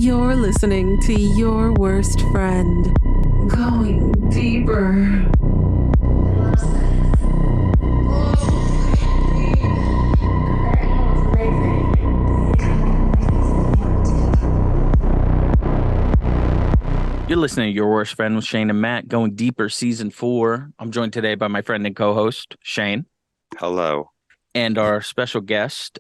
You're listening to Your Worst Friend. Going deeper. You're listening to Your Worst Friend with Shane and Matt, Going Deeper, Season 4. I'm joined today by my friend and co-host, Shane. Hello. And our special guest,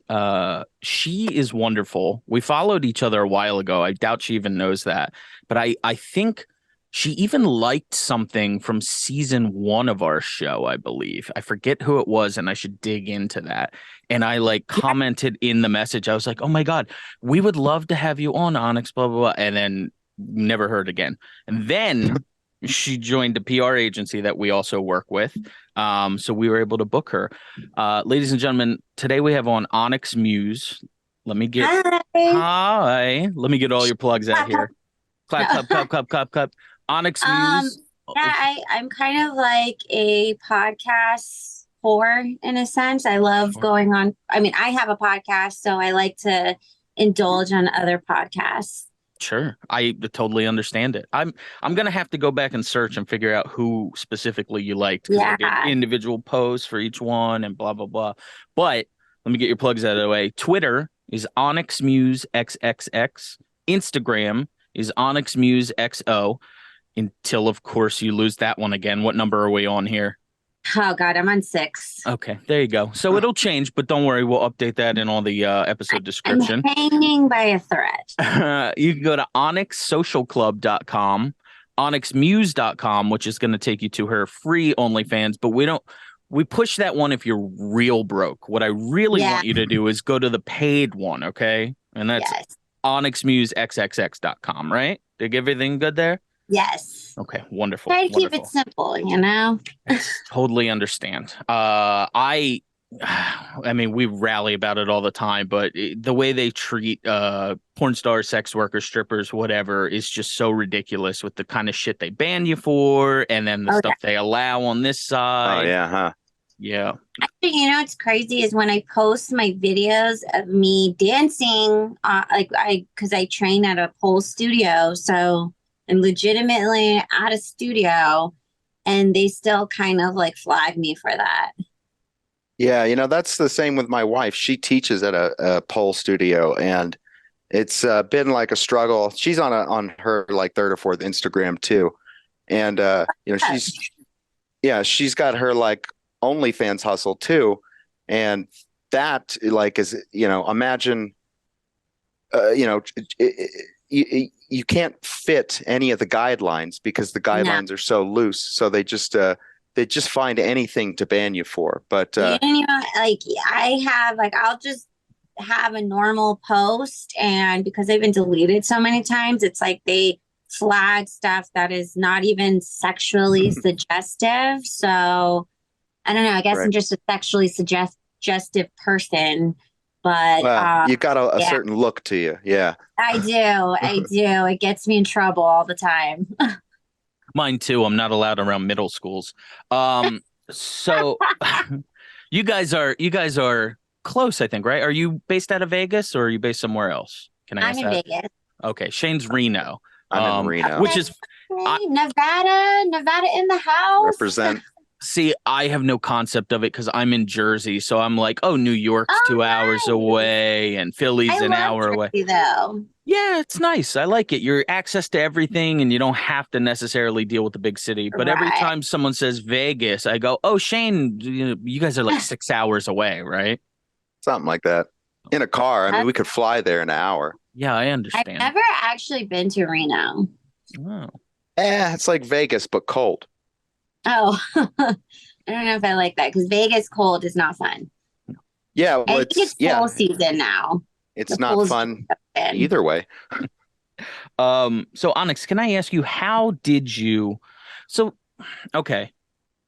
she is wonderful. We followed each other a while ago. I doubt she even knows that. But I think she even liked something from Season 1 of our show, I believe. I forget who it was, and I should dig into that. And I commented in the message. I was like, oh my God, we would love to have you on, Onyx, blah, blah, blah. And then never heard again. And then she joined a PR agency that we also work with. So we were able to book her. Ladies and gentlemen, today we have on Onyx Muse. Let me get hi. Let me get all your plugs out here. Clap, clap, clap, clap, clap. Onyx Muse. I'm kind of like a podcast whore in a sense. I love going on. I mean, I have a podcast, so I like to indulge on other podcasts. Sure. I totally understand it. I'm gonna have to go back and search and figure out who specifically you liked, because I did individual posts for each one and blah blah blah. But let me get your plugs out of the way. Twitter is Onyx Muse XXX. Instagram is Onyx Muse XO. Until of course you lose that one again. What number are we on here? Oh God, I'm on 6. Okay, there you go. So it'll change, but don't worry, we'll update that in all the episode description. I'm hanging by a thread. You can go to onyxsocialclub.com, onyxmuse.com, which is going to take you to her free OnlyFans, but we push that one if you're real broke. What I really want you to do is go to the paid one, okay? And that's onyxmusexxx.com, right? Did I get everything good there? Yes. Okay, wonderful. Try to keep it simple, you know? Totally understand. I mean, we rally about it all the time, but the way they treat porn stars, sex workers, strippers, whatever, is just so ridiculous with the kind of shit they ban you for, and then the stuff they allow on this side. Oh, yeah, huh? Yeah. Actually, you know what's crazy is when I post my videos of me dancing, because I train at a pole studio, so I'm legitimately at a studio, and they still kind of like flag me for that. Yeah, you know, that's the same with my wife. She teaches at a pole studio, and it's been like a struggle. She's on her like third or fourth Instagram too. And you know, she's got her like OnlyFans hustle too. And that like is, you know, imagine you know, you can't fit any of the guidelines because the guidelines are so loose. So they just find anything to ban you for. But you know, like I have like I'll just have a normal post, and because they've been deleted so many times, it's like they flag stuff that is not even sexually suggestive. So I don't know. I guess I'm just a sexually suggestive person. But you got a certain look to you. Yeah, I do. It gets me in trouble all the time. Mine too. I'm not allowed around middle schools. So you guys are close, I think, right? Are you based out of Vegas, or are you based somewhere else? Can I ask that? I'm in Vegas. Okay, Shane's Reno. I'm in Reno, which is Nevada in the house. Represent. See, I have no concept of it because I'm in Jersey. So I'm like, oh, New York's 2 hours away and Philly's an hour away. Though. Yeah, it's nice. I like it. You're access to everything and you don't have to necessarily deal with the big city. But every time someone says Vegas, I go, oh, Shane, you guys are like 6 hours away, right? Something like that. In a car. I mean, we could fly there in an hour. Yeah, I understand. I've never actually been to Reno. Oh. It's like Vegas, but cold. Oh, I don't know if I like that because Vegas cold is not fun. Yeah, well, I think it's fall season now. It's not fun either way. So Onyx, can I ask you, how did you? So, okay,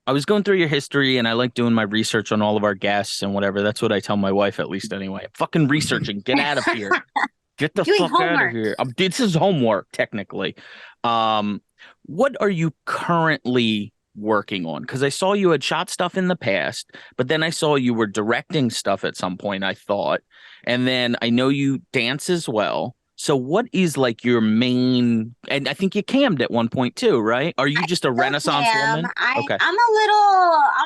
I was going through your history, and I like doing my research on all of our guests and whatever. That's what I tell my wife, at least anyway. Fucking researching. Get out of here. Get the fuck out of here. This is homework, technically. What are you currently working on? Because I saw you had shot stuff in the past, but then I saw you were directing stuff at some point, I thought. And then I know you dance as well. So what is like your main, and I think you cammed at one point too, right? Are you just a Renaissance woman? Okay. I'm a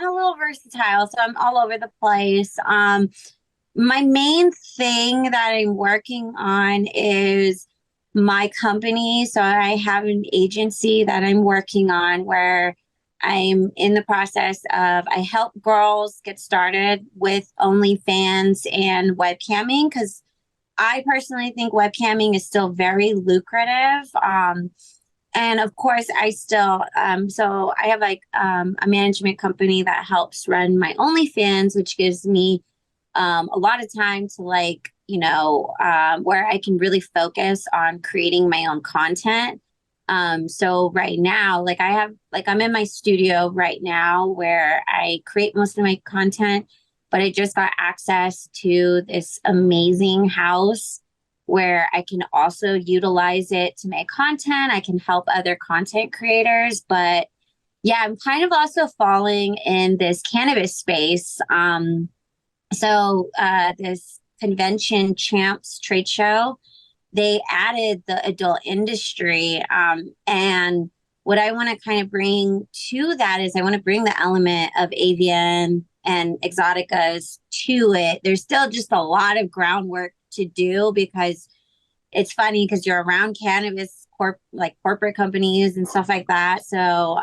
little versatile, so I'm all over the place. My main thing that I'm working on is my company. So I have an agency that I'm working on where I'm in the process of I help girls get started with OnlyFans and webcamming because I personally think webcamming is still very lucrative. And of course, I still, so I have like a management company that helps run my OnlyFans, which gives me a lot of time to like, where I can really focus on creating my own content. So right now, like I'm in my studio right now where I create most of my content, but I just got access to this amazing house where I can also utilize it to make content. I can help other content creators, but yeah, I'm kind of also falling in this cannabis space. This convention champs trade show, they added the adult industry. And what I want to kind of bring to that is I want to bring the element of avian and exoticas to it. There's still just a lot of groundwork to do because it's funny because you're around cannabis corporate companies and stuff like that. So,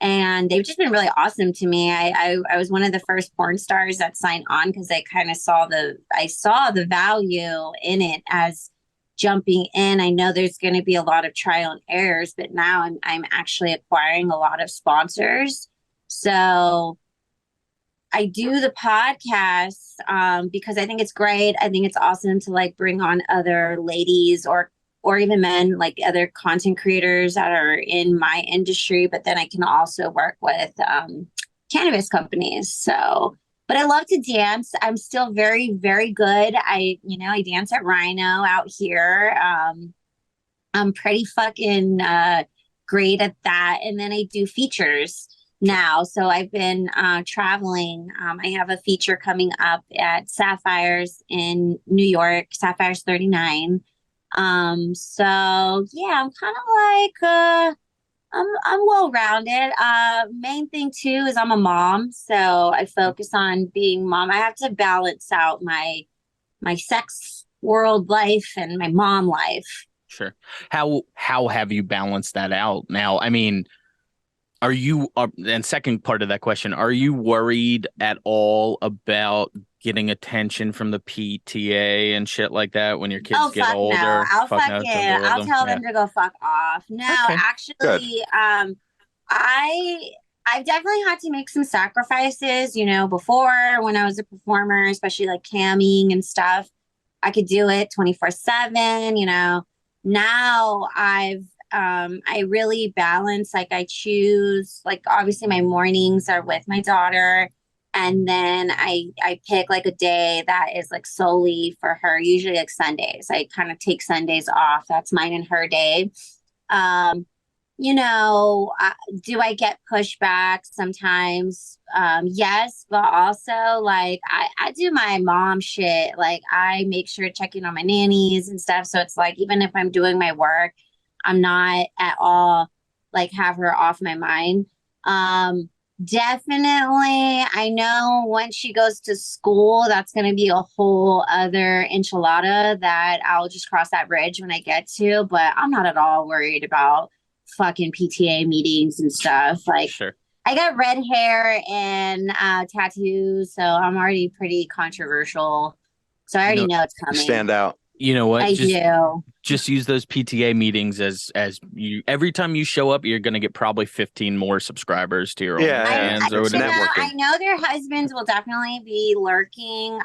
and they've just been really awesome to me. I was one of the first porn stars that signed on because I kind of saw the value in it as jumping in. I know there's going to be a lot of trial and errors, but now I'm actually acquiring a lot of sponsors. So I do the podcast because I think it's great. I think it's awesome to like bring on other ladies or even men, like other content creators that are in my industry. But then I can also work with cannabis companies. So, but I love to dance. I'm still very, very good. I dance at Rhino out here. I'm pretty fucking great at that. And then I do features now. So I've been traveling. I have a feature coming up at Sapphires in New York, Sapphires 39. So yeah, I'm kind of like I'm well rounded. Main thing too is I'm a mom, so I focus on being mom. I have to balance out my sex world life and my mom life. Sure. How have you balanced that out now? I mean, are you and second part of that question, are you worried at all about getting attention from the PTA and shit like that when your kids get older? No. I'll tell them to go fuck off. No, Okay. Actually, I've definitely had to make some sacrifices, before when I was a performer, especially like camming and stuff. I could do it 24/7, Now I really balance, like I choose, like obviously my mornings are with my daughter. And then I pick like a day that is like solely for her, usually like Sundays. I kind of take Sundays off. That's mine and her day. Do I get pushback sometimes? Yes, but also like I do my mom shit. Like I make sure to check in on my nannies and stuff. So it's like, even if I'm doing my work, I'm not at all like have her off my mind. Definitely, I know once she goes to school, that's going to be a whole other enchilada that I'll just cross that bridge when I get to. But I'm not at all worried about fucking PTA meetings and stuff. Like, sure. I got red hair and tattoos, so I'm already pretty controversial. So I already know it's coming. Stand out. You know what? I do. Just use those PTA meetings as you. Every time you show up, you're going to get probably 15 more subscribers to your OnlyFans or whatever. I know their husbands will definitely be lurking.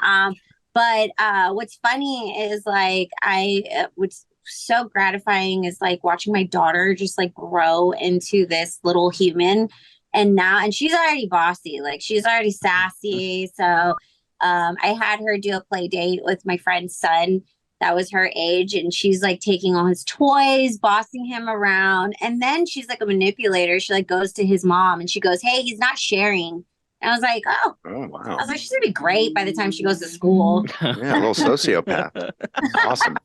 But what's funny is like what's so gratifying is like watching my daughter just like grow into this little human, and she's already bossy. Like she's already sassy. So I had her do a play date with my friend's son that was her age, and she's like taking all his toys, bossing him around. And then she's like a manipulator. She like goes to his mom and she goes, "Hey, he's not sharing." And I was like, oh wow. I was like, she's gonna be great by the time she goes to school. Yeah, a little sociopath. Awesome.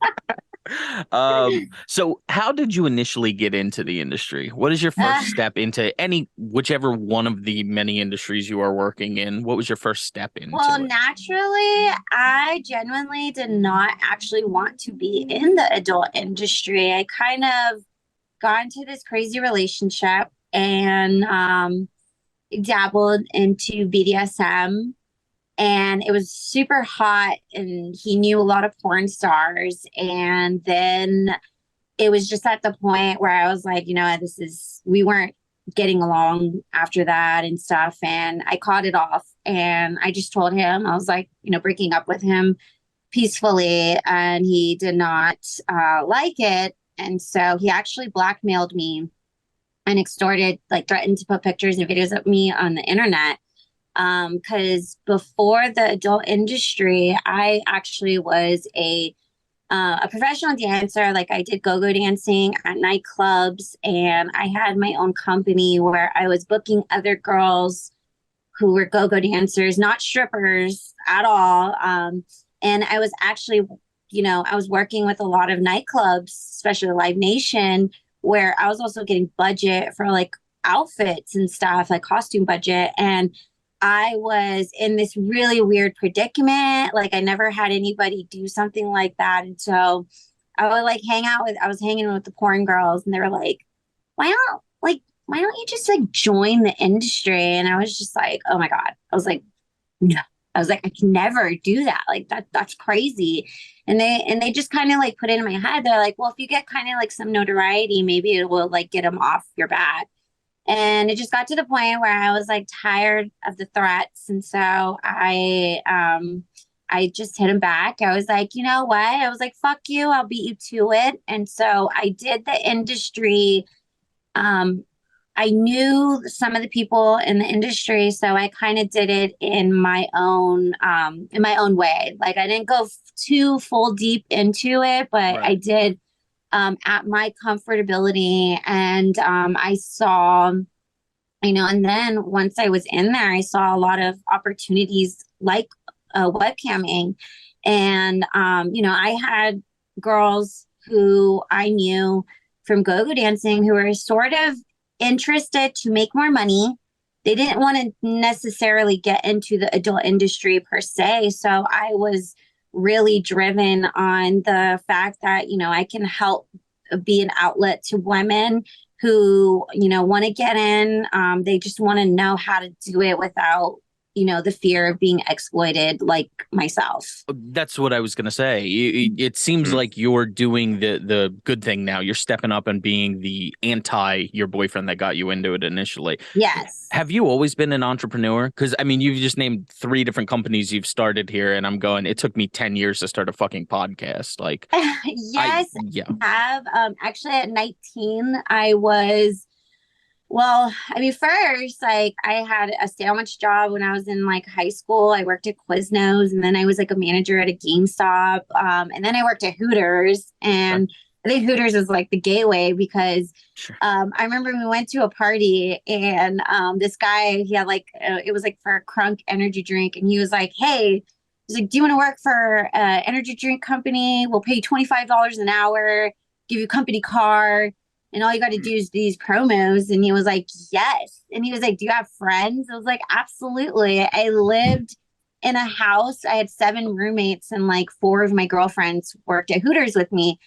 So how did you initially get into the industry? What is your first step into whichever one of the many industries you are working in? What was your first step into Well, it? naturally, I genuinely did not actually want to be in the adult industry. I kind of got into this crazy relationship and dabbled into BDSM, and it was super hot, and he knew a lot of porn stars. And then it was just at the point where I was like, we weren't getting along after that and stuff. And I caught it off, and I just told him, I was like, breaking up with him peacefully, and he did not like it. And so he actually blackmailed me and extorted, like threatened to put pictures and videos of me on the internet. Because before the adult industry, I actually was a professional dancer. Like, I did go-go dancing at nightclubs, and I had my own company where I was booking other girls who were go-go dancers, not strippers at all. And I was actually, I was working with a lot of nightclubs, especially Live Nation, where I was also getting budget for like outfits and stuff, like costume budget. And I was in this really weird predicament. Like, I never had anybody do something like that. And so I would like I was hanging with the porn girls, and they were like, why don't you just like join the industry? And I was just like, oh my God. I was like, no. I was like, I can never do that. Like, that's crazy. And they just kind of like put it in my head. They're like, well, if you get kind of like some notoriety, maybe it will like get them off your back. And it just got to the point where I was like tired of the threats. And so I just hit him back. I was like, you know what? I was like, fuck you. I'll beat you to it. And so I did the industry. I knew some of the people in the industry, so I kind of did it in my own way. Like, I didn't go too full deep into it, but Right. I did at my comfortability. And I saw, and then once I was in there, I saw a lot of opportunities like webcamming. And, I had girls who I knew from go-go dancing who were sort of interested to make more money. They didn't want to necessarily get into the adult industry per se. So I was really driven on the fact that, I can help be an outlet to women who, want to get in. They just want to know how to do it without, the fear of being exploited, like myself. That's what I was going to say. It seems like you're doing the good thing now. You're stepping up and being the anti your boyfriend that got you into it initially. Yes. Have you always been an entrepreneur? Because, I mean, you've just named 3 different companies you've started here, and I'm going, it took me 10 years to start a fucking podcast. Like, yes, yeah. I have. Actually, at 19, I was, well, I mean, first, like, I had a sandwich job when I was in like high school. I worked at Quiznos, and then I was like a manager at a GameStop. And then I worked at Hooters, and I think Hooters was like the gateway because I remember we went to a party, and this guy, he had like, it was like for a Crunk energy drink. And he was like, hey, he's like, do you want to work for an energy drink company? We'll pay you $25 an hour, give you a company car, and all you got to do is these promos. And he was like, yes. And he was like, do you have friends? I was like, absolutely. I lived in a house. I had 7 roommates, and like 4 of my girlfriends worked at Hooters with me.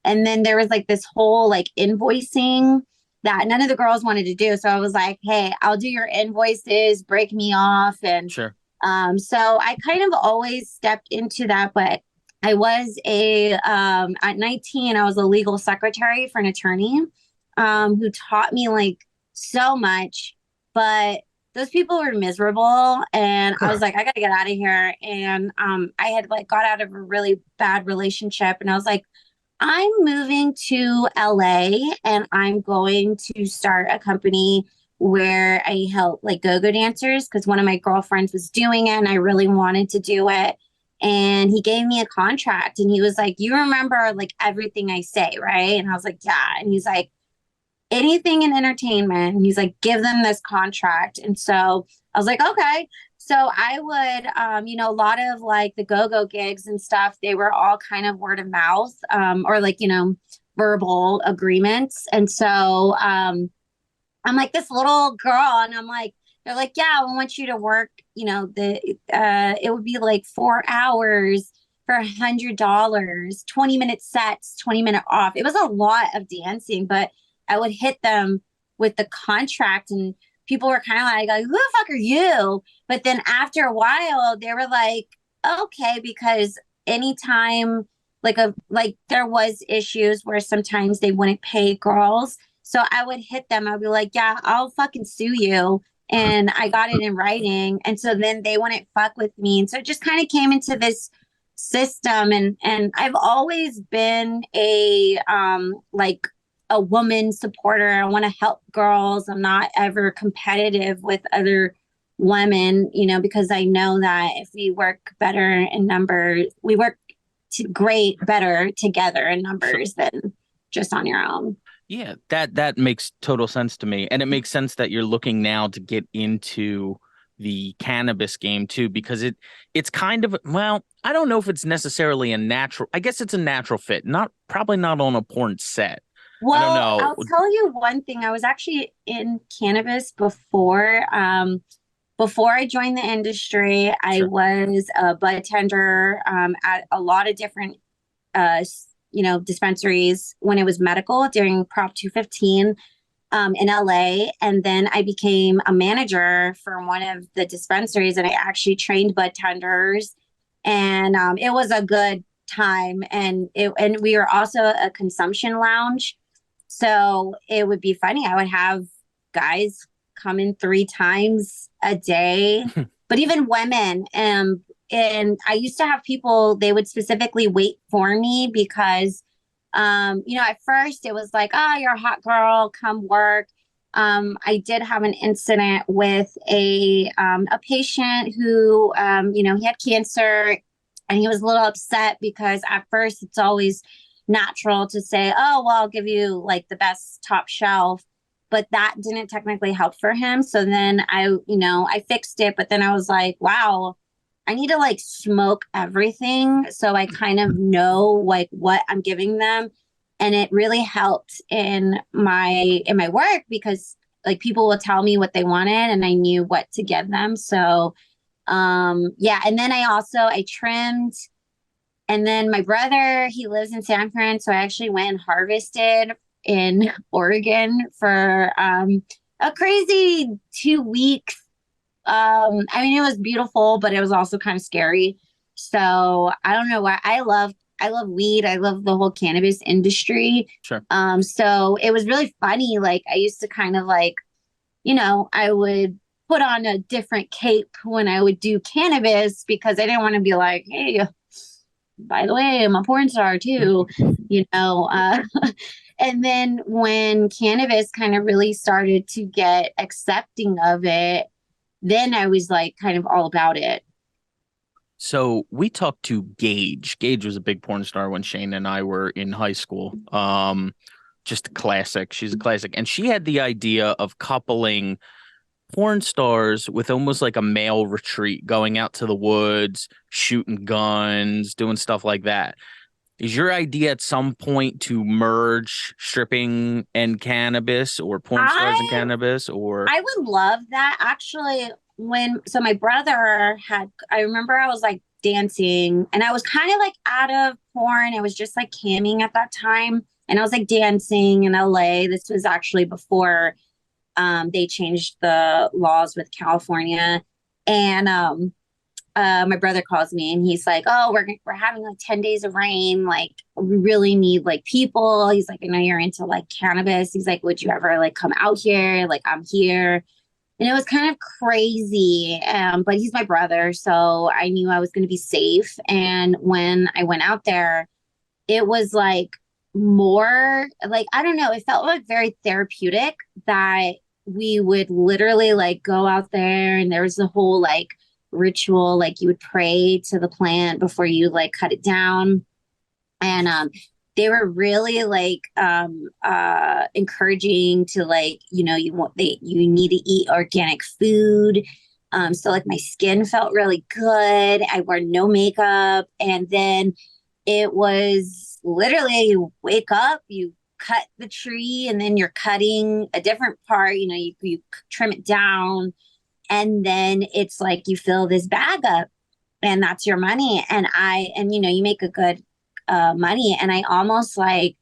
And then there was like this whole like invoicing that none of the girls wanted to do. So I was like, hey, I'll do your invoices, break me off. And so I kind of always stepped into that. But I was at 19, I was a legal secretary for an attorney who taught me like so much. But those people were miserable, and I was like, I gotta get out of here. And I had like got out of a really bad relationship, and I was like, I'm moving to LA, and I'm going to start a company where I help like go-go dancers, because one of my girlfriends was doing it and I really wanted to do it. And he gave me a contract, and he was like, you remember like everything I say, right? And I was like, yeah. And he's like, anything in entertainment. And he's like, give them this contract. And so I was like, okay. So I would, a lot of like the go-go gigs and stuff, they were all kind of word of mouth, or like, verbal agreements. And so I'm like this little girl, and I'm like, they're like, yeah, I want you to work, it would be like 4 hours for $100, 20-minute sets, 20-minute off. It was a lot of dancing, but I would hit them with the contract, and people were kind of like, who the fuck are you? But then after a while, they were like, okay, because anytime like there was issues where sometimes they wouldn't pay girls. So I would hit them. I'd be like, yeah, I'll fucking sue you. And I got it in writing. And so then they wouldn't fuck with me. And so it just kind of came into this system. And I've always been like a woman supporter. I want to help girls. I'm not ever competitive with other women, because I know that if we work better in numbers, we work better together in numbers than just on your own. Yeah, that makes total sense to me. And it makes sense that you're looking now to get into the cannabis game too, because it's kind of, well, I don't know if it's necessarily a natural, I guess it's a natural fit, probably not on a porn set. Well, I don't know. I'll tell you one thing. I was actually in cannabis before I joined the industry. I was a bud tender at a lot of different dispensaries when it was medical during Prop 215 in LA. And then I became a manager for one of the dispensaries, and I actually trained bud tenders. And it was a good time. And we were also a consumption lounge. So it would be funny. I would have guys come in 3 times a day, but even women. And I used to have people, they would specifically wait for me because, at first it was like, oh, you're a hot girl, come work. I did have an incident with a patient who, he had cancer, and he was a little upset because at first it's always natural to say, oh, well, I'll give you like the best top shelf. But that didn't technically help for him. So then I fixed it. But then I was like, wow, I need to like smoke everything. So I kind of know like what I'm giving them. And it really helped in my work because like people will tell me what they wanted and I knew what to give them. So yeah. And then I trimmed. And then my brother, he lives in San Fran. So I actually went and harvested in Oregon for a crazy 2 weeks. It was beautiful, but it was also kind of scary. So I don't know why. I love weed. I love the whole cannabis industry. Sure. So it was really funny. Like I used to kind of like, I would put on a different cape when I would do cannabis because I didn't want to be like, hey, by the way, I'm a porn star too, And then when cannabis kind of really started to get accepting of it, then I was like kind of all about it. So we talked to Gage. Gage was a big porn star when Shane and I were in high school. Just a classic. She's a classic. And she had the idea of coupling porn stars with almost like a male retreat, going out to the woods, shooting guns, doing stuff like that. Is your idea at some point to merge stripping and cannabis, or porn stars and cannabis? Or I would love that. Actually, my brother I remember I was like dancing and I was kind of like out of porn. I was just like camming at that time. And I was like dancing in LA. This was actually before they changed the laws with California. And my brother calls me and he's like, oh, we're having like 10 days of rain. Like we really need like people. He's like, I know you're into like cannabis. He's like, would you ever like come out here? Like I'm here. And it was kind of crazy. But he's my brother. So I knew I was going to be safe. And when I went out there, it was like more like, I don't know, it felt like very therapeutic that we would literally like go out there and there was the whole like ritual, like you would pray to the plant before you like cut it down. And they were really like encouraging to like, you need to eat organic food. So like my skin felt really good. I wore no makeup. And then it was literally you wake up, you cut the tree, and then you're cutting a different part, you know, you trim it down, and then it's like you fill this bag up and that's your money. And you know, you make a good money. And I almost like,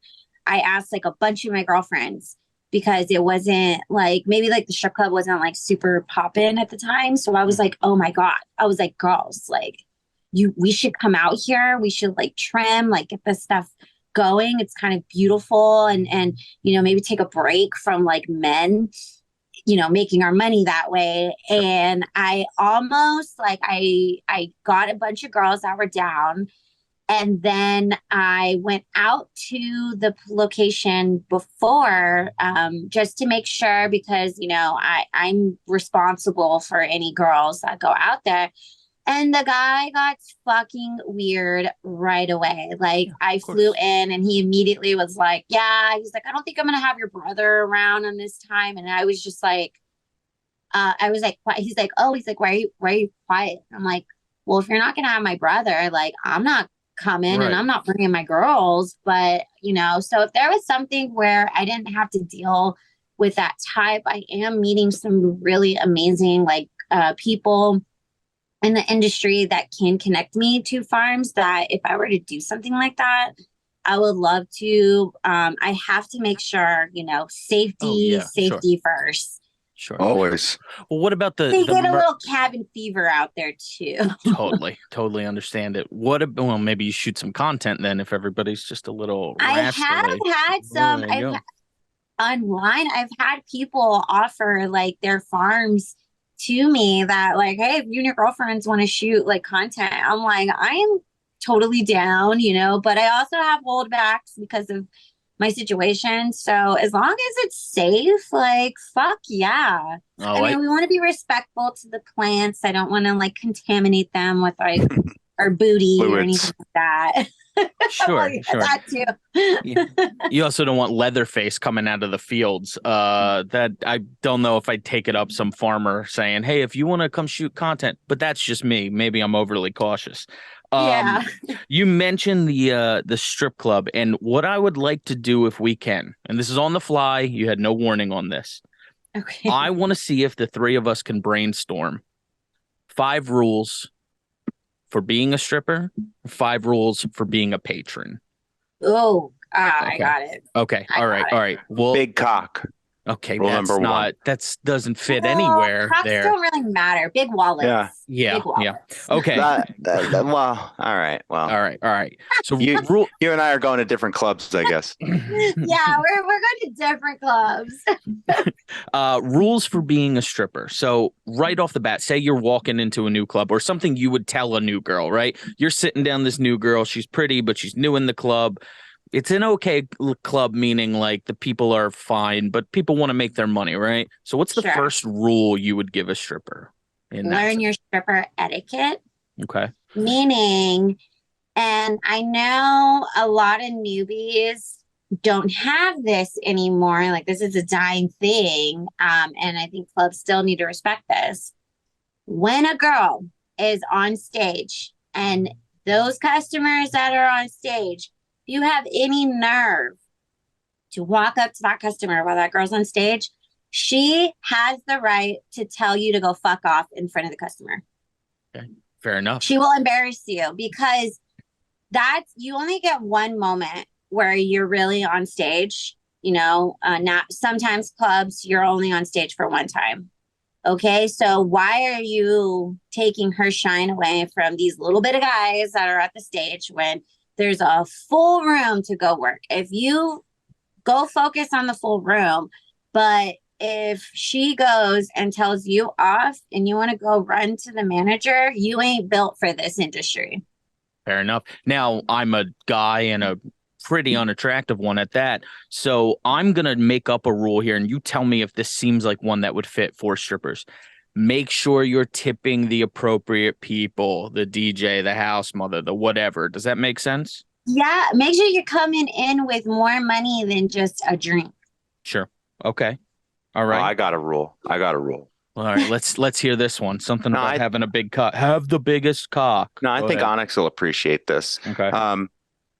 I asked like a bunch of my girlfriends because it wasn't like, maybe like the strip club wasn't like super poppin' at the time. So I was like, oh my God. I was like, girls, like we should come out here. We should like trim, like get this stuff going. It's kind of beautiful. And, you know, maybe take a break from like men, you know, making our money that way. And I almost like, I got a bunch of girls that were down. And then I went out to the location before, just to make sure, because, you know, I'm responsible for any girls that go out there. And the guy got fucking weird right away. Like I flew in and he immediately was like, yeah, he's like, I don't think I'm going to have your brother around on this time. And I was just like, I was like, he's like, oh, he's like, why are you quiet? I'm like, well, if you're not going to have my brother, like, I'm not coming and I'm not bringing my girls. But, you know, so if there was something where I didn't have to deal with that type, I am meeting some really amazing, like, people in the industry that can connect me to farms that if I were to do something like that, I would love to. I have to make sure, you know, safety first. Sure. Always. Well, what about They get a little cabin fever out there too. Totally understand it. Well, maybe you shoot some content then if everybody's just a little rascally. I have had some online. I've had people offer like their farms to me that like, hey, if you and your girlfriends want to shoot like content, I'm like, I am totally down, you know, but I also have holdbacks because of my situation. So as long as it's safe, like, fuck yeah. I mean, we want to be respectful to the plants. I don't want to like contaminate them with like our booty or anything like that. Sure. That too. You also don't want Leatherface coming out of the fields. That I don't know if I'd take it up some farmer saying, hey, if you want to come shoot content, but that's just me. Maybe I'm overly cautious. You mentioned the strip club, and what I would like to do if we can, and this is on the fly, you had no warning on this. Okay. I want to see if the three of us can brainstorm 5 rules for being a stripper, 5 rules for being a patron. Oh, I got it. Okay. All right. Well, big cock. Okay, rule that's number not 1. that doesn't fit anywhere cocks there. Don't really matter. Big wallets. Yeah. Big wallets. Okay. Well, all right. Well, all right. So you and I are going to different clubs, I guess. Yeah, we're going to different clubs. Rules for being a stripper. So right off the bat, say you're walking into a new club or something you would tell a new girl, right? You're sitting down this new girl. She's pretty, but she's new in the club. It's an okay club, meaning like the people are fine, but people want to make their money, right? So what's the first rule you would give a stripper? Learn your stripper etiquette. Okay. Meaning, and I know a lot of newbies don't have this anymore. Like this is a dying thing. And I think clubs still need to respect this. When a girl is on stage and those customers that are on stage, if you have any nerve to walk up to that customer while that girl's on stage, she has the right to tell you to go fuck off in front of the customer. Okay, fair enough. She will embarrass you because you only get one moment where you're really on stage. You know, not sometimes clubs, you're only on stage for one time. Okay, so why are you taking her shine away from these little bit of guys that are at the stage when there's a full room to go work? If you go focus on the full room, but if she goes and tells you off and you want to go run to the manager, you ain't built for this industry. Fair enough. Now, I'm a guy and a pretty unattractive one at that. So I'm going to make up a rule here and you tell me if this seems like one that would fit for strippers. Make sure you're tipping the appropriate people, the DJ, the house mother, the whatever. Does that make sense? Yeah. Make sure you're coming in with more money than just a drink. Sure. Okay. All right. I got a rule. All right, let's hear this one. Something No, about having a big cock. Have the biggest cock. No, I Go think ahead. Onyx will appreciate this. Okay.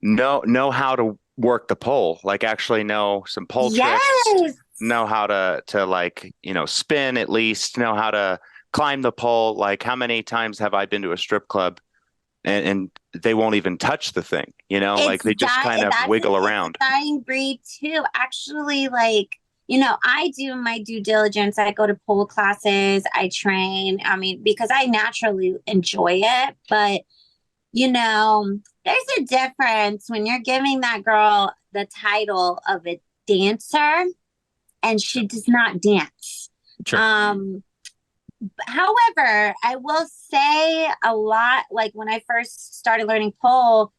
Know how to work the pole, like actually know some pole tricks, Yes. know how to like, spin at least, know how to climb the pole. Like how many times have I been to a strip club and they won't even touch the thing, like they just kind of wiggle around. It's a dying breed too. Actually, like, I do my due diligence. I go to pole classes, I train. I mean, because I naturally enjoy it, but there's a difference when you're giving that girl the title of a dancer and she does not dance. Sure. However, I will say a lot, like when I first started learning pole,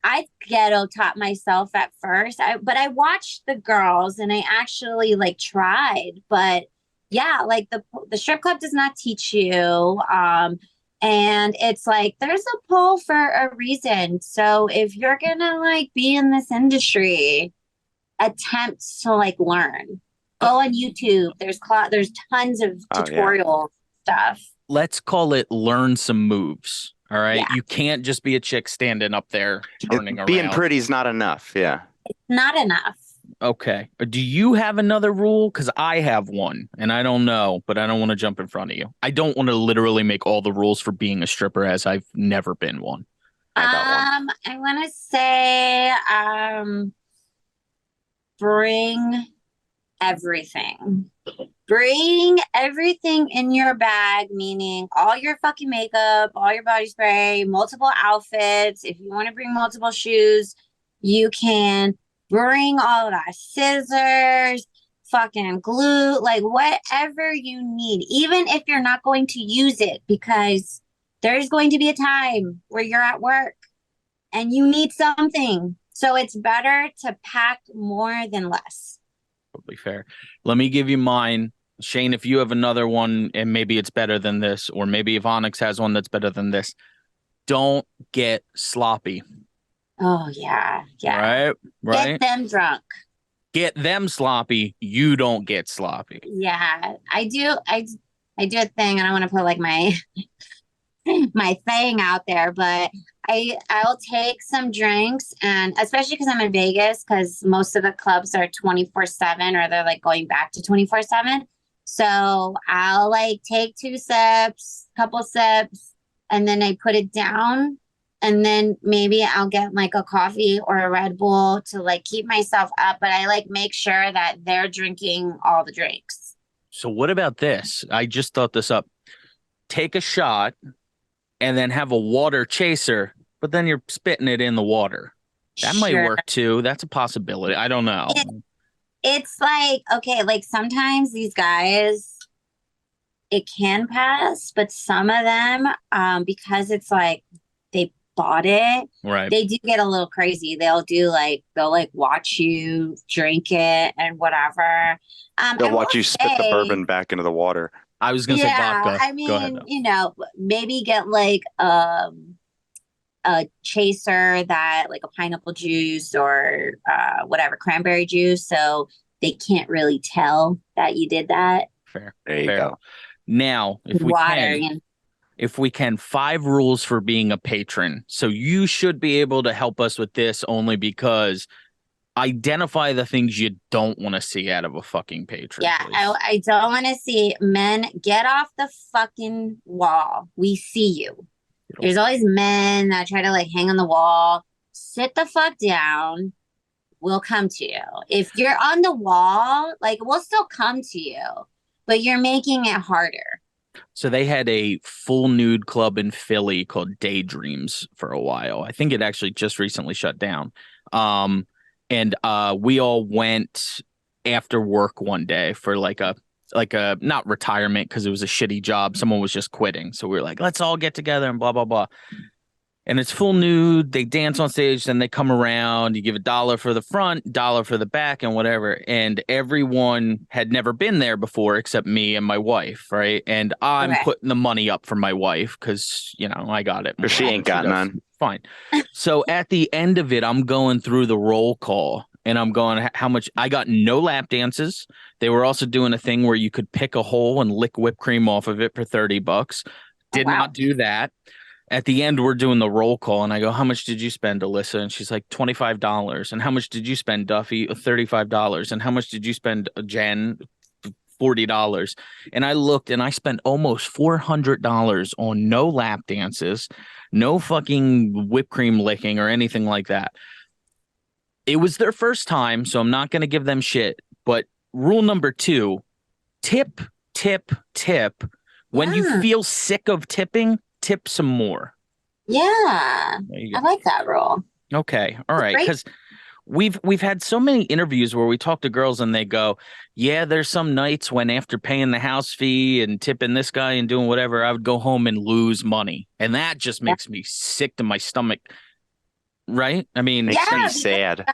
I ghetto taught myself at first. But I watched the girls and I actually like tried. But yeah, like the strip club does not teach you. And it's like there's a pole for a reason. So if you're gonna like be in this industry, attempt to like learn. Go on YouTube. There's tons of tutorial stuff. Let's call it learn some moves. All right. Yeah. You can't just be a chick standing up there turning around. Being pretty is not enough. Yeah. It's not enough. Okay. Do you have another rule? Because I have one and I don't know, but I don't want to jump in front of you. I don't want to literally make all the rules for being a stripper as I've never been one. I want to say bring everything. Bring everything in your bag, meaning all your fucking makeup, all your body spray, multiple outfits. If you want to bring multiple shoes, you can bring all that scissors, fucking glue, like whatever you need, even if you're not going to use it, because there's going to be a time where you're at work and you need something. So it's better to pack more than less. Totally fair. Let me give you mine. Shane, if you have another one and maybe it's better than this, or maybe if Onyx has one that's better than this, don't get sloppy. Oh, yeah. Yeah. Right. Get them drunk. Get them sloppy. You don't get sloppy. Yeah, I do. I do a thing. I don't want to put like my my thing out there, but I'll take some drinks, and especially because I'm in Vegas, because most of the clubs are 24/7 or they're like going back to 24/7. So I'll like take 2 sips, couple sips, and then I put it down. And then maybe I'll get like a coffee or a Red Bull to like keep myself up. But I like make sure that they're drinking all the drinks. So what about this? I just thought this up. Take a shot and then have a water chaser, but then you're spitting it in the water. That might work too. That's a possibility. I don't know. It's like, okay, like sometimes these guys, it can pass, but some of them, because it's like they bought it, right? They do get a little crazy. They'll watch you drink it and whatever. They'll watch you spit the bourbon back into the water. I was gonna say vodka. I mean, go ahead, maybe get like a chaser that like a pineapple juice or whatever, cranberry juice, so they can't really tell that you did that. Fair. There you go. Now, if we can, 5 rules for being a patron. So you should be able to help us with this only because identify the things you don't want to see out of a fucking patron. Yeah, I don't want to see men get off the fucking wall. We see you. There's always men that try to like hang on the wall. Sit the fuck down. We'll come to you. If you're on the wall, like we'll still come to you, but you're making it harder. So they had a full nude club in Philly called Daydreams for a while. I think it actually just recently shut down. And we all went after work one day for like a not retirement because it was a shitty job. Someone was just quitting. So we were like, let's all get together and blah, blah, blah. And it's full nude. They dance on stage, then they come around. You give $1 for the front, $1 for the back, and whatever. And everyone had never been there before except me and my wife, right? And I'm putting the money up for my wife because, I got it. She ain't got none. Fine. So at the end of it, I'm going through the roll call. and I'm going, how much? I got no lap dances. They were also doing a thing where you could pick a hole and lick whipped cream off of it for $30. Did not do that. At the end, we're doing the roll call, and I go, how much did you spend, Alyssa? And she's like, $25. And how much did you spend, Duffy? $35. And how much did you spend, Jen? $40. And I looked, and I spent almost $400 on no lap dances, no fucking whipped cream licking or anything like that. It was their first time, so I'm not going to give them shit. But rule number 2, tip, tip, tip. When you feel sick of tipping, tip some more. Yeah, I like that rule. Okay, all right, because we've had so many interviews where we talk to girls and they go, yeah, there's some nights when after paying the house fee and tipping this guy and doing whatever, I would go home and lose money, and that just makes me sick to my stomach. Right? I mean, makes me sad.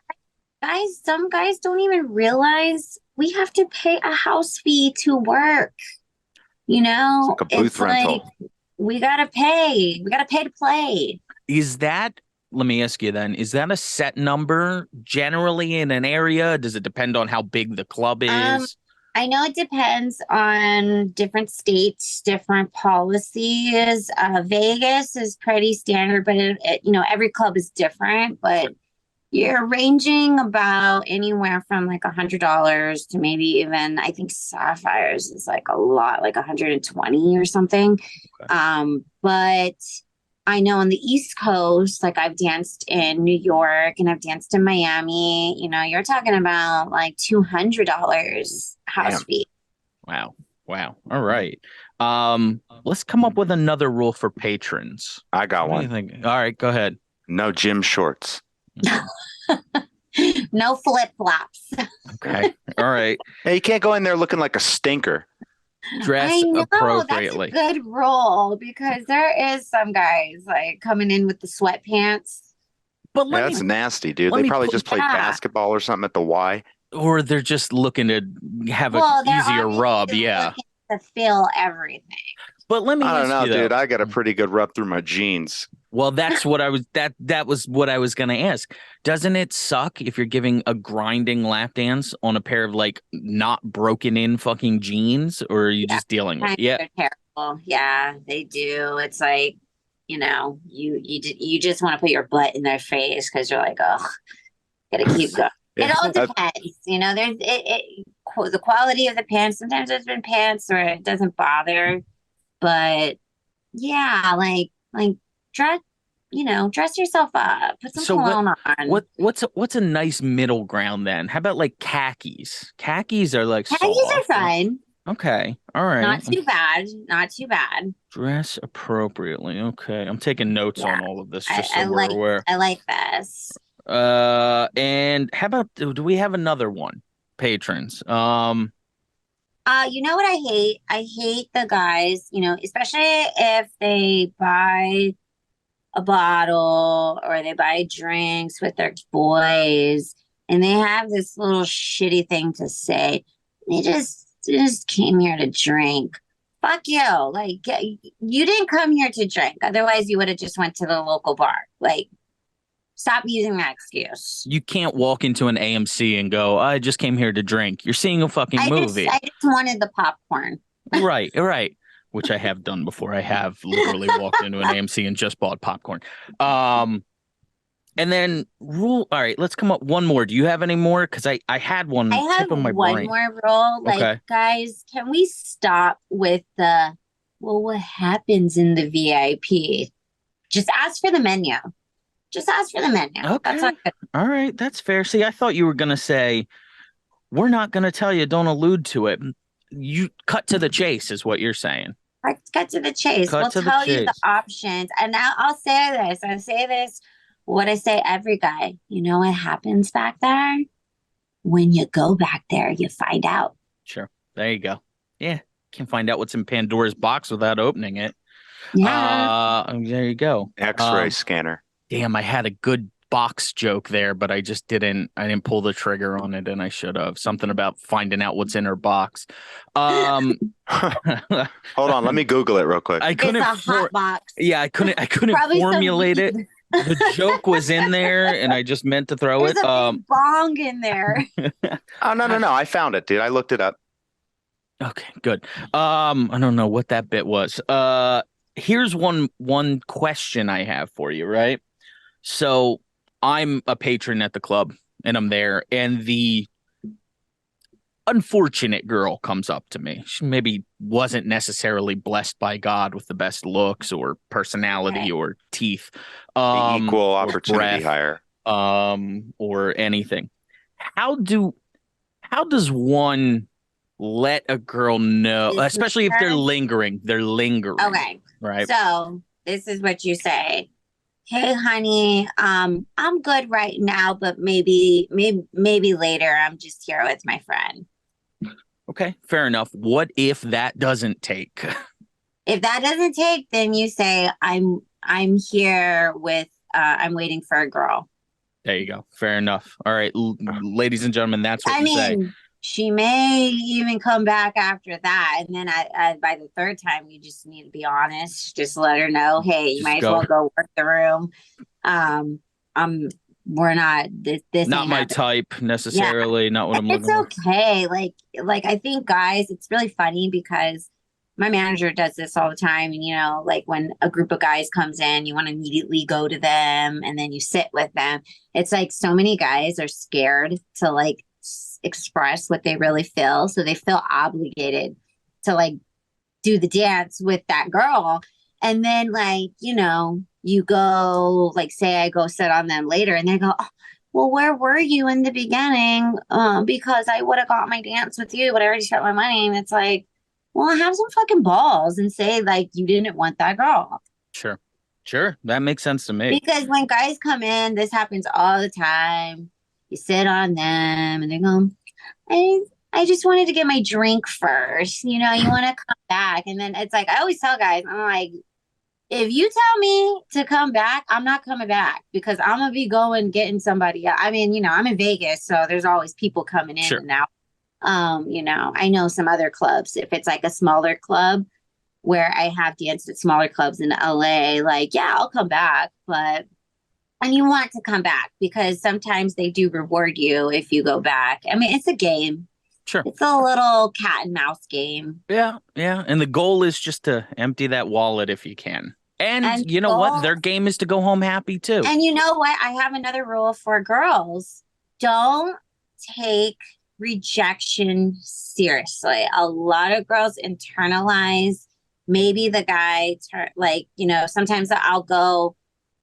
Guys, some guys don't even realize we have to pay a house fee to work. You know, it's like a booth rental. Like, we gotta pay. We gotta pay to play. Is that? Let me ask you then, is that a set number generally in an area? Does it depend on how big the club is? I know it depends on different states, different policies. Vegas is pretty standard, but every club is different. But you're ranging about anywhere from like $100 to maybe even, I think Sapphires is like a lot, like 120 or something. Okay. But I know on the East Coast, like I've danced in New York and I've danced in Miami, you're talking about like $200 house fee. Wow. All right. Let's come up with another rule for patrons. I got one. What do you think? All right, go ahead. No gym shorts. No flip-flops. Okay. All right. Hey, you can't go in there looking like a stinker. Dress appropriately. That's a good rule, because there is some guys like coming in with the sweatpants. But that's nasty, dude. They probably just played basketball or something at the Y. Or they're just looking to have an easier rub. Yeah. To feel everything. But let me I don't know, you, dude. I got a pretty good rub through my jeans. Well, that's what I was that was what I was gonna ask. Doesn't it suck if you're giving a grinding lap dance on a pair of like not broken in fucking jeans, or are you just dealing with they're terrible. Yeah, they do. It's like, you just want to put your butt in their face because you're like, oh, gotta keep going. It all depends. There's the quality of the pants. Sometimes there's been pants where it doesn't bother, but yeah, like dress yourself up. Put some cologne on. What's a nice middle ground then? How about like khakis? Khakis are like khakis soft. Are fine. Okay, all right. Not too bad. Dress appropriately. Okay, I'm taking notes on all of this just so we're aware. I like this. And how about, do we have another one? Patrons. You know what I hate? I hate the guys, especially if they buy a bottle or they buy drinks with their boys and they have this little shitty thing to say. They just came here to drink. Fuck you. Like, you didn't come here to drink. Otherwise you would have just went to the local bar. Like, stop using that excuse. You can't walk into an AMC and go, I just came here to drink. You're seeing a fucking movie. I just wanted the popcorn. Right. Which I have done before. I have literally walked into an AMC and just bought popcorn. And then all right, let's come up one more. Do you have any more? Because I had one. I have one more rule. Like, guys, can we stop with what happens in the VIP? Just ask for the menu. Just ask for the menu. Okay. That's not good. All right. That's fair. See, I thought you were going to say, we're not going to tell you. Don't allude to it. You cut to the chase is what you're saying. Cut to the chase. We'll tell you the options. And I'll say this. I say this, what I say every guy. You know what happens back there? When you go back there, you find out. Sure. There you go. Yeah. Can't find out what's in Pandora's box without opening it. Yeah. There you go. X-ray scanner. Damn, I had a good box joke there, but I didn't pull the trigger on it, and I should have. Something about finding out what's in her box. Hold on, let me Google it real quick. I couldn't it's a hot box. Yeah, I couldn't formulate it The joke was in there, and I just meant to throw There's it. a big bong in there. Oh, no. I found it, dude. I looked it up. Okay, good. I don't know what that bit was. Here's one question I have for you, right? So I'm a patron at the club, and I'm there, and the unfortunate girl comes up to me. She maybe wasn't necessarily blessed by God with the best looks or personality or teeth, The equal or opportunity breath, hire. or anything. How do how does one let a girl know, Dismiss especially if they're her? lingering? They're lingering, Okay. right? So this is what you say. Hey, honey, I'm good right now, but maybe later. I'm just here with my friend. Okay, fair enough. What if that doesn't take? If that doesn't take, then you say I'm here with I'm waiting for a girl. There you go. Fair enough. All right, ladies and gentlemen, that's what I you say. mean, she may even come back after that, and then by the third time, you just need to be honest. Just let her know, hey, you Just might as go. well go work the room. Um, we're not this Not ain't my happening. type necessarily. Not what I'm It's looking for. okay. Like I think guys, it's really funny because my manager does this all the time. And like when a group of guys comes in, you want to immediately go to them and then you sit with them. It's like so many guys are scared to like express what they really feel. So they feel obligated to like do the dance with that girl. And then you go like say I go sit on them later and they go, oh, well, where were you in the beginning? Because I would have got my dance with you, but I already spent my money. And it's like, well, have some fucking balls and say like you didn't want that girl. Sure. That makes sense to me. Because when guys come in, this happens all the time. You sit on them and they go, I just wanted to get my drink first. You want to come back. And then it's like, I always tell guys, I'm like, if you tell me to come back, I'm not coming back because I'm going to be going getting somebody else. I mean, I'm in Vegas, so there's always people coming in Sure. and out. I know some other clubs, if it's like a smaller club where I have danced at smaller clubs in LA, like, yeah, I'll come back. And you want to come back because sometimes they do reward you if you go back. I mean, it's a game. Sure. It's a little cat and mouse game. Yeah. And the goal is just to empty that wallet if you can. And you know what? Their game is to go home happy too. And you know what? I have another rule for girls. Don't take rejection seriously. A lot of girls internalize maybe the guy, sometimes I'll go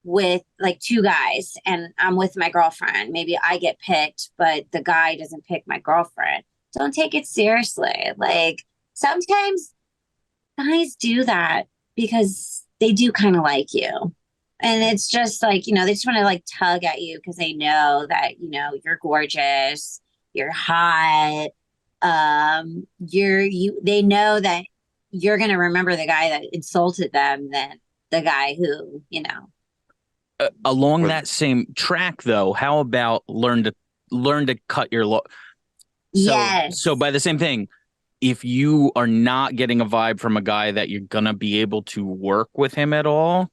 with like two guys and I'm with my girlfriend. Maybe I get picked, but the guy doesn't pick my girlfriend. Don't take it seriously. Like sometimes guys do that because they do kind of like you. And it's just like, they just want to like tug at you because they know that, you're gorgeous, you're hot. They know that you're going to remember the guy that insulted them than the guy who, Along that same track though, how about learn to cut your Yes. So by the same thing, if you are not getting a vibe from a guy that you're gonna be able to work with him at all,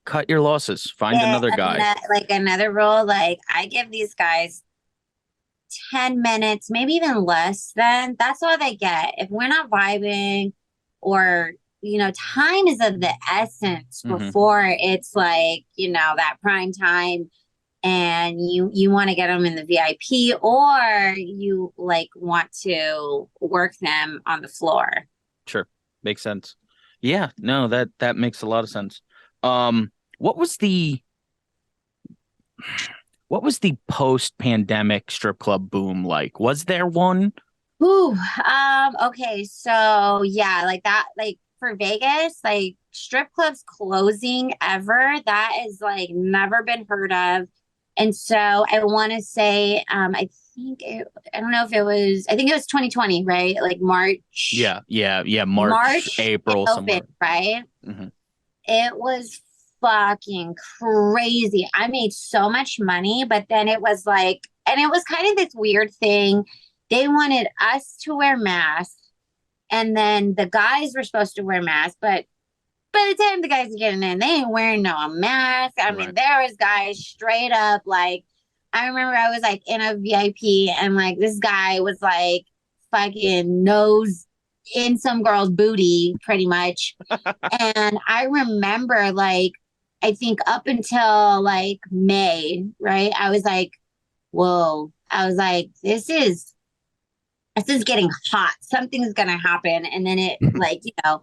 cut your losses. Find another guy. Like another rule, like I give these guys 10 minutes, maybe even less than that's all they get. If we're not vibing or time is of the essence before it's like, that prime time and you want to get them in the VIP or you like want to work them on the floor. Sure. Makes sense. Yeah, no, that makes a lot of sense. What was the post-pandemic strip club boom like? Was there one? Ooh, okay, so yeah, like that, like for Vegas, like strip clubs closing ever, that is like never been heard of. And so I want to say, I don't know if it was, I think it was 2020, right? Like March. Yeah. March, April, somewhere. Right? Mm-hmm. It was fucking crazy. I made so much money, but then it was like, and it was kind of this weird thing. They wanted us to wear masks, and then the guys were supposed to wear masks, but by the time the guys are getting in, they ain't wearing no mask. I mean, there was guys straight up like, I remember I was like in a VIP and like this guy was like fucking nose in some girl's booty pretty much. And I remember like, I think up until like May, right? I was like, whoa. I was like, this is getting hot. Something's gonna happen. And then it like, you know,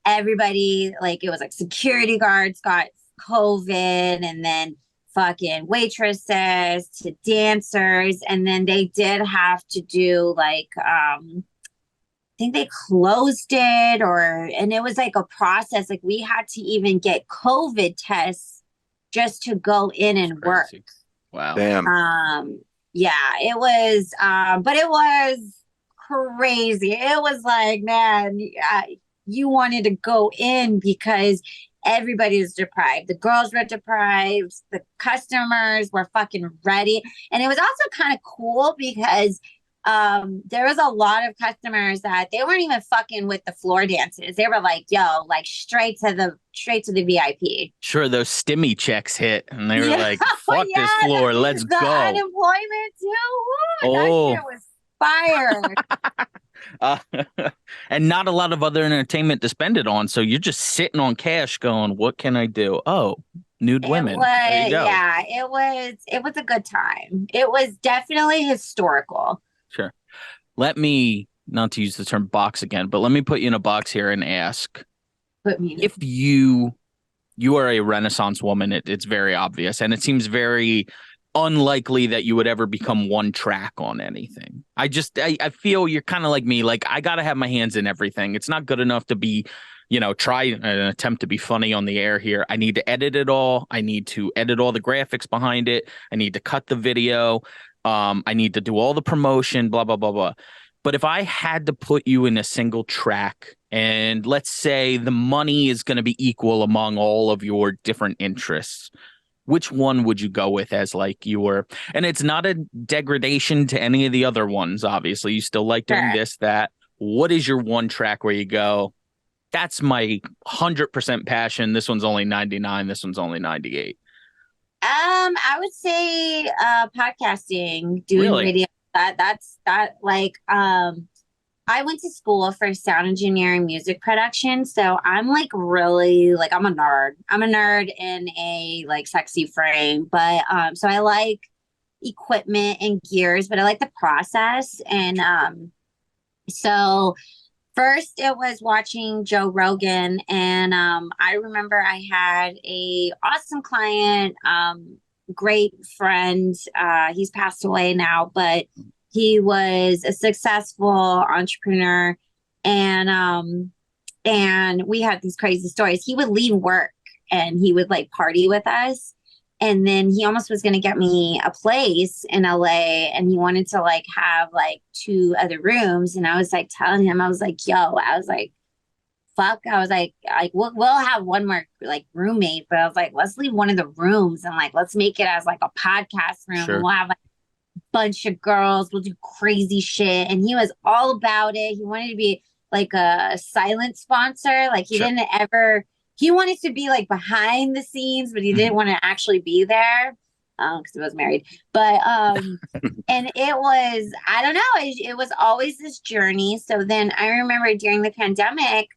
everybody like it was like security guards got COVID and then fucking waitresses to dancers. And then they did have to do like I think they closed it and it was like a process. Like we had to even get COVID tests just to go in and work. Wow. Damn. Yeah, it was but it was crazy. It was like, man, you wanted to go in because everybody was deprived. The girls were deprived. The customers were fucking ready. And it was also kind of cool because there was a lot of customers that they weren't even fucking with the floor dances. They were like, yo, like straight to the VIP. Sure, those stimmy checks hit and they were like, fuck this Yeah, floor, let's the go. unemployment too. Woo, Oh. that shit was fire. And not a lot of other entertainment to spend it on. So you're just sitting on cash going, what can I do? Oh, nude women. There you go. Yeah, it was a good time. It was definitely historical. Sure. Let me, not to use the term box again, but let me put you in a box here and ask if you are a Renaissance woman. It's very obvious. And it seems very unlikely that you would ever become one track on anything. I feel you're kind of like me. Like I got to have my hands in everything. It's not good enough to be, you know, try an attempt to be funny on the air here. I need to edit it all. I need to edit all the graphics behind it. I need to cut the video. I need to do all the promotion, blah, blah, blah, blah. But if I had to put you in a single track and let's say the money is going to be equal among all of your different interests, which one would you go with as like your, and it's not a degradation to any of the other ones, obviously. You still like doing this, that. What is your one track where you go, that's my 100% passion. This one's only 99. This one's only 98. I would say podcasting, doing video. That's like I went to school for sound engineering music production. So I'm like really like I'm a nerd. I'm a nerd in a like sexy frame. But so I like equipment and gears, but I like the process. And so first it was watching Joe Rogan, and I remember I had a awesome client, great friend. He's passed away now, but he was a successful entrepreneur, and we had these crazy stories. He would leave work and he would like party with us. And then he almost was going to get me a place in LA, and he wanted to like have like 2 other rooms. And I was like telling him, I was like, yo, I was like, fuck. I was like we'll have one more like roommate, but I was like, let's leave one of the rooms and like, let's make it as like a podcast room. Sure. And we'll have like a bunch of girls. We'll do crazy shit. And he was all about it. He wanted to be like a silent sponsor. Like he didn't ever, he wanted to be like behind the scenes, but he didn't want to actually be there because he was married. But and it was, I don't know, it was always this journey. So then I remember during the pandemic,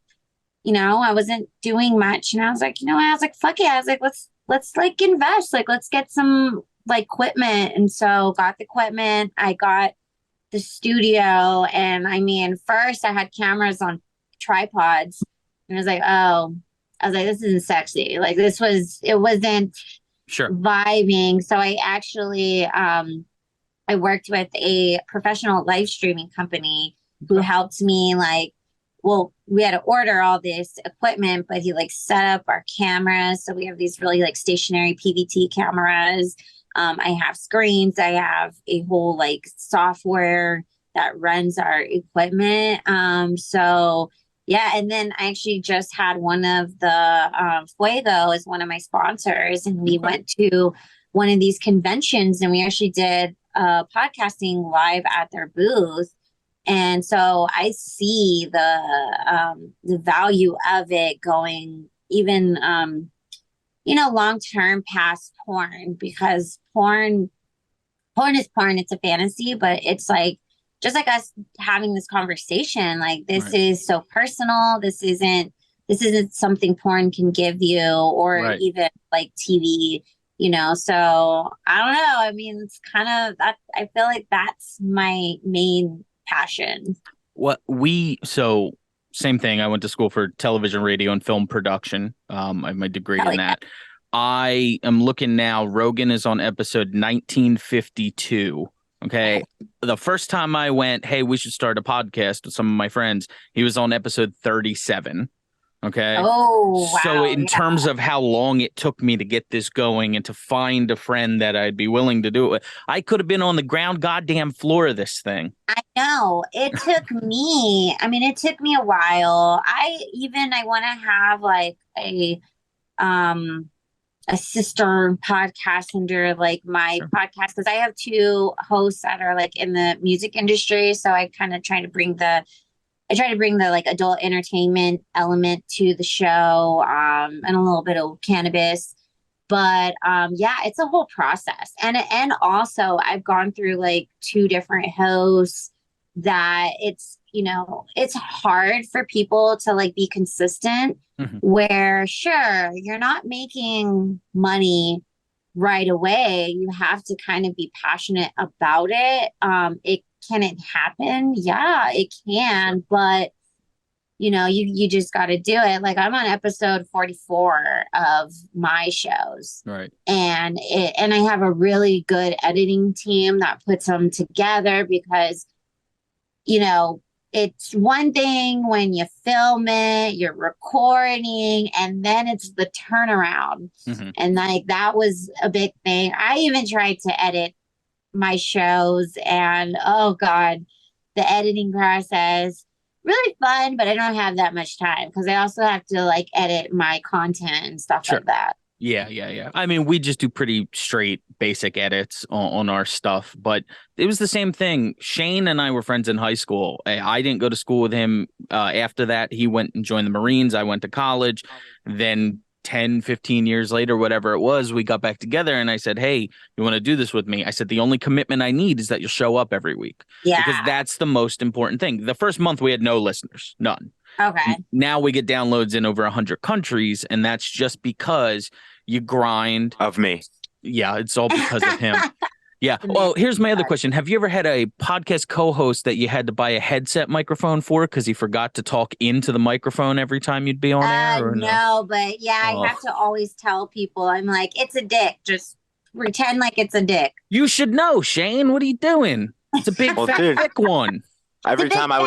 you know, I wasn't doing much, and I was like, you know what? I was like, fuck it. I was like, let's like invest, like let's get some like equipment. And so got the equipment. I got the studio, and I mean, first I had cameras on tripods, and I was like, this isn't sexy. Like it wasn't vibing. So I actually, I worked with a professional live streaming company who helped me like, well, we had to order all this equipment, but he like set up our cameras. So we have these really like stationary PVT cameras. I have screens. I have a whole like software that runs our equipment. So yeah, and then I actually just had one of the Fuego as one of my sponsors, and we went to one of these conventions, and we actually did podcasting live at their booth. And so I see the value of it going even long-term past porn, because porn is porn. It's a fantasy, but it's like just like us having this conversation. Like this Right. is so personal. This isn't something porn can give you, or Right. even like TV. So I don't know. I mean, it's kind of that. I feel like that's my main passion. So same thing. I went to school for television, radio, and film production. I have my degree Hell in yeah. that. I am looking now. Rogan is on episode 1952. Okay. The first time I went, hey, we should start a podcast with some of my friends, he was on episode 37. Okay. Oh, So wow. in terms of how long it took me to get this going and to find a friend that I'd be willing to do it with, I could have been on the ground goddamn floor of this thing. I know it took me. I mean, it took me a while. I want to have like a sister podcast under like my Sure. podcast, because I have two hosts that are like in the music industry. So I kind of try to bring the like adult entertainment element to the show, and a little bit of cannabis. But yeah, it's a whole process. And also I've gone through like two different hosts that it's hard for people to like be consistent, where sure, you're not making money right away. You have to kind of be passionate about it. Can it happen? Yeah, it can, but you just got to do it. Like I'm on episode 44 of my shows. Right. And I have a really good editing team that puts them together, because it's one thing when you film it, you're recording, and then it's the turnaround. And like that was a big thing. I even tried to edit my shows, and oh God, the editing process, really fun, but I don't have that much time because I also have to like edit my content and stuff like that. Yeah. I mean, we just do pretty straight, basic edits on our stuff, but it was the same thing. Shane and I were friends in high school. I didn't go to school with him. After that, he went and joined the Marines. I went to college. Then 10, 15 years later, whatever it was, we got back together and I said, hey, you want to do this with me? I said, the only commitment I need is that you'll show up every week. Yeah. Because that's the most important thing. The first month we had no listeners, none. Okay. Now we get downloads in over 100 countries, and that's just because you grind. Of me. Yeah, it's all because of him. Yeah. Well, here's my other question. Have you ever had a podcast co-host that you had to buy a headset microphone for because he forgot to talk into the microphone every time you'd be on air? Or no, but yeah, I have to always tell people, I'm like, it's a dick. Just pretend like it's a dick. You should know, Shane. What are you doing? It's a big, thick one. Every time I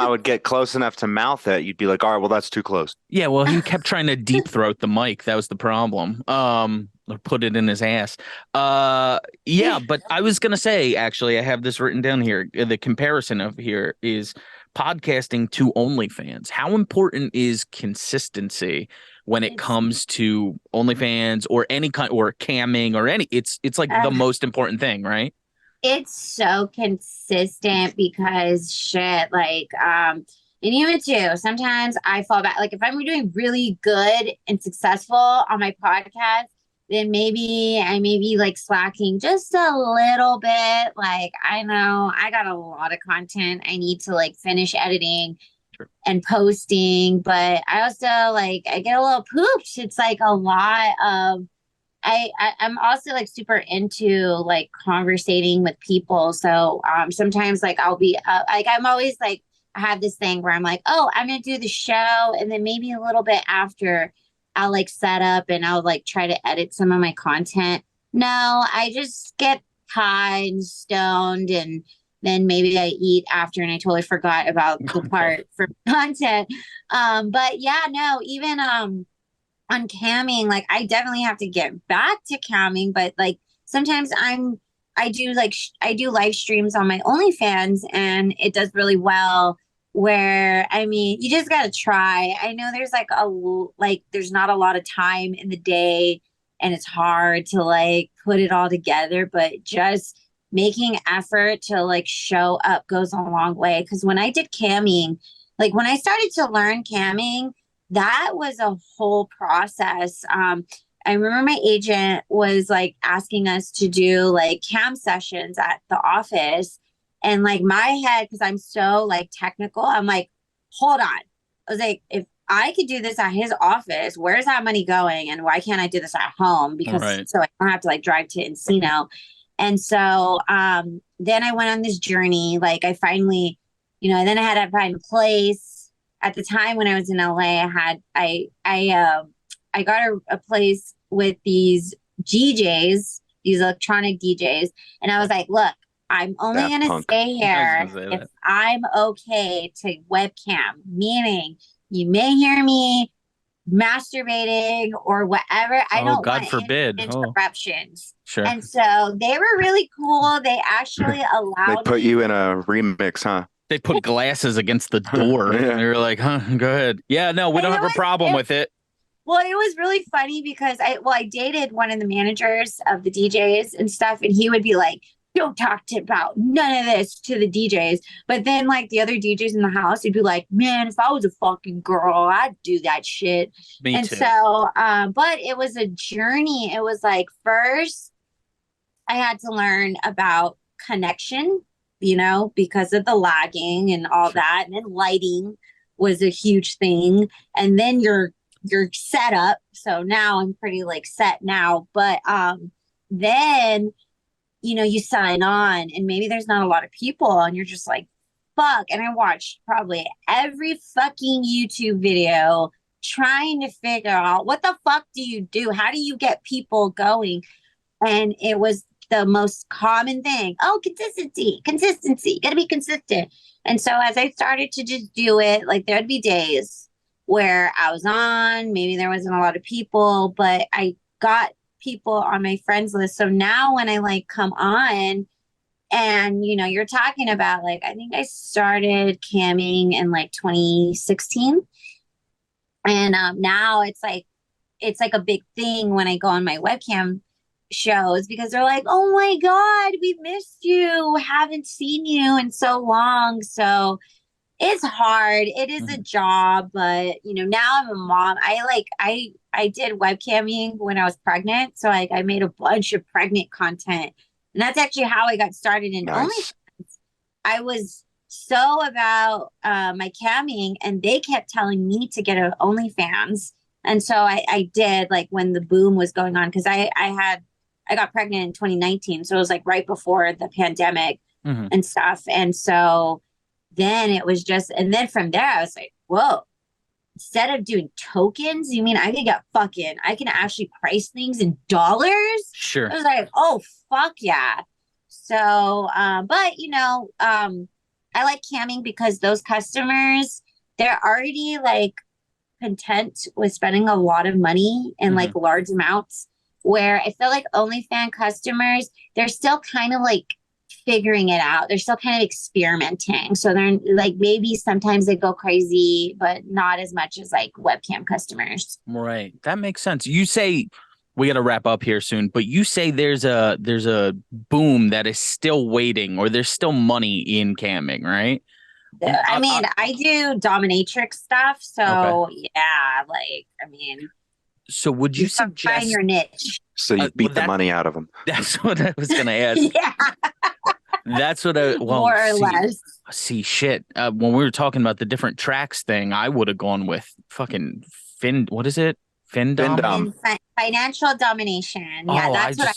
would get close enough to mouth it, you'd be like, all right, well, that's too close. Yeah, well, he kept trying to deep throat the mic. That was the problem. Or put it in his ass. Yeah, but I was going to say, actually, I have this written down here. The comparison of here is podcasting to OnlyFans. How important is consistency when it comes to OnlyFans or any kind, or camming or any? It's like the most important thing, right? It's so consistent because shit, like, and even too, sometimes I fall back. Like if I'm doing really good and successful on my podcast, then maybe I may be like slacking just a little bit. Like I know I got a lot of content I need to like finish editing and posting, but I also like I get a little pooped. It's like a lot of I'm also like super into like conversating with people. So sometimes like I'll be like I'm always like I have this thing where I'm like, oh, I'm gonna do the show, and then maybe a little bit after I'll like set up and I'll like try to edit some of my content. No, I just get high and stoned, and then maybe I eat after, and I totally forgot about the part for content. But yeah, no, even on camming, like I definitely have to get back to camming, but like sometimes I do live streams on my OnlyFans, and it does really well, where I mean you just gotta try. I know there's there's not a lot of time in the day and it's hard to like put it all together, but just making effort to like show up goes a long way. Because when I did camming, like when I started to learn camming, that was a whole process. I remember my agent was like asking us to do like cam sessions at the office. And like my head, because I'm so like technical, I'm like, hold on. I was like, if I could do this at his office, where's that money going? And why can't I do this at home? Because Right. so I don't have to like drive to Encino. And so then I went on this journey. Like I finally, then I had to find a place. At the time when I was in LA, I got a place with these DJs, these electronic DJs, and I was like, look, I'm only Daft going to Punk. stay I was here gonna say if that. I'm okay to webcam, meaning you may hear me masturbating or whatever. I Oh, don't God want forbid. any Oh, interruptions. sure. And so they were really cool. They actually They allowed put me. you in a remix, huh? They put glasses against the door. Yeah. They were like, huh, go ahead. Yeah, no, we And don't have a problem with it. Well, it was really funny because I dated one of the managers of the DJs and stuff, and he would be like, don't talk about none of this to the DJs. But then like the other DJs in the house, he'd be like, man, if I was a fucking girl, I'd do that shit. Me And too. so, but it was a journey. It was like first I had to learn about connection, because of the lagging and all Sure. that. And then lighting was a huge thing. And then you're set up. So now I'm pretty like set now. But then you sign on and maybe there's not a lot of people and you're just like, fuck. And I watched probably every fucking YouTube video trying to figure out what the fuck do you do? How do you get people going? And it was the most common thing. Oh, consistency, gotta be consistent. And so as I started to just do it, like there'd be days where I was on, maybe there wasn't a lot of people, but I got people on my friends list. So now when I like come on and you're talking about like, I think I started camming in like 2016. And now it's like a big thing when I go on my webcam shows because they're like, oh my God, we missed you. Haven't seen you in so long. So it's hard. It is a job, but now I'm a mom. I did webcamming when I was pregnant. So I made a bunch of pregnant content. And that's actually how I got started in Nice. OnlyFans. I was so about my camming and they kept telling me to get an OnlyFans. And so I did like when the boom was going on because I got pregnant in 2019. So it was like right before the pandemic and stuff. And so then it was just, and then from there, I was like, whoa, instead of doing tokens, you mean I can actually price things in dollars? Sure. I was like, oh, fuck yeah. So, but I like camming because those customers, they're already like content with spending a lot of money in like large amounts. Where I feel like OnlyFans customers, they're still kind of like figuring it out. They're still kind of experimenting. So they're like, maybe sometimes they go crazy, but not as much as like webcam customers. Right. That makes sense. You say we got to wrap up here soon, but you say there's a boom that is still waiting or there's still money in camming, right? I mean, I do dominatrix stuff. So Okay. yeah, like, I mean, So would you find suggest your niche. So you beat the money out of them. That's what I was going to ask. Yeah, That's what more or less. See, shit. When we were talking about the different tracks thing, I would have gone with fucking what is it? Findom? Findom. And financial domination. Yeah, that's what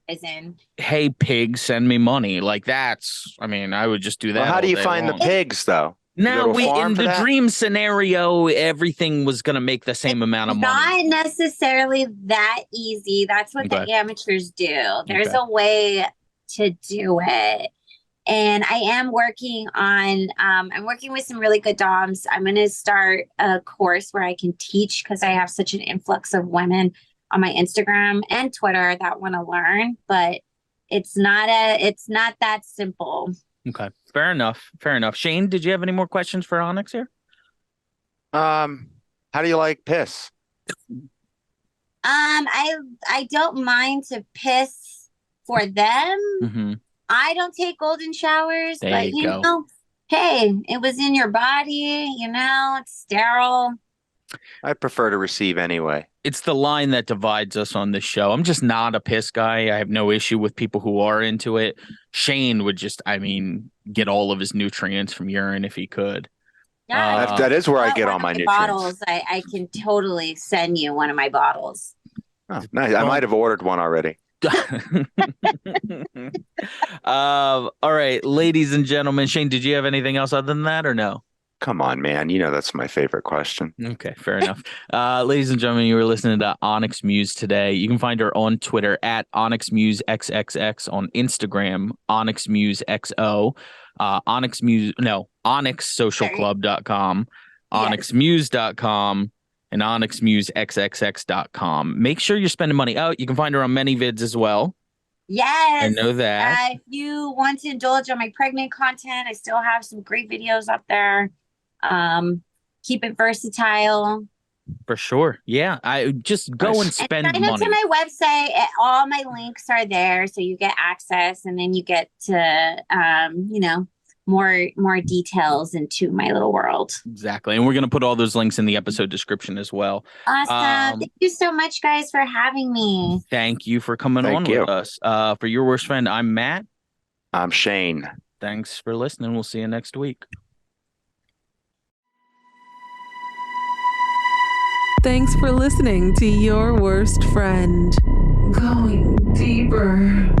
I was in. Hey, pig, send me money. Like that's, I mean, I would just do that. Well, how do all you day find long. the pigs though? No, in the that? dream scenario, everything was going to make the same amount of money. Not necessarily that easy. That's what the amateurs do. There's a way to do it. And I am working on, I'm working with some really good DOMs. I'm going to start a course where I can teach because I have such an influx of women on my Instagram and Twitter that want to learn, but it's not that simple. Okay. Fair enough. Shane, did you have any more questions for Onyx here? How do you like piss? I don't mind to piss for them. I don't take golden showers, there but you go. know, hey, it was in your body, it's sterile. I prefer to receive anyway. It's the line that divides us on this show. I'm just not a piss guy. I have no issue with people who are into it. Shane would just, I mean, get all of his nutrients from urine if he could. Yeah, that is where I want get one all of my my nutrients. bottles. I can totally send you one of my bottles. Oh, nice. I might have ordered one already. All right, ladies and gentlemen. Shane, did you have anything else other than that or no? Come on, man. You know that's my favorite question. Okay, fair enough. Ladies and gentlemen, you were listening to Onyx Muse today. You can find her on Twitter at Onyx Muse XXX, on Instagram, Onyx Muse XO, onyxsocialclub.com, onyxmuse.com, and onyxmusexxx.com. Make sure you're spending money out. You can find her on many vids as well. Yes. I know that. If you want to indulge on my pregnant content, I still have some great videos up there. Keep it versatile. For sure. Yeah. I just go and spend sign money. up to my website. All my links are there, so you get access, and then you get to more details into my little world. Exactly. And we're going to put all those links in the episode description as well. Awesome. Thank you so much, guys, for having me. Thank you for coming on with us. For Your Worst Friend, I'm Matt. I'm Shane. Thanks for listening. We'll see you next week. Thanks for listening to Your Worst Friend. Going deeper.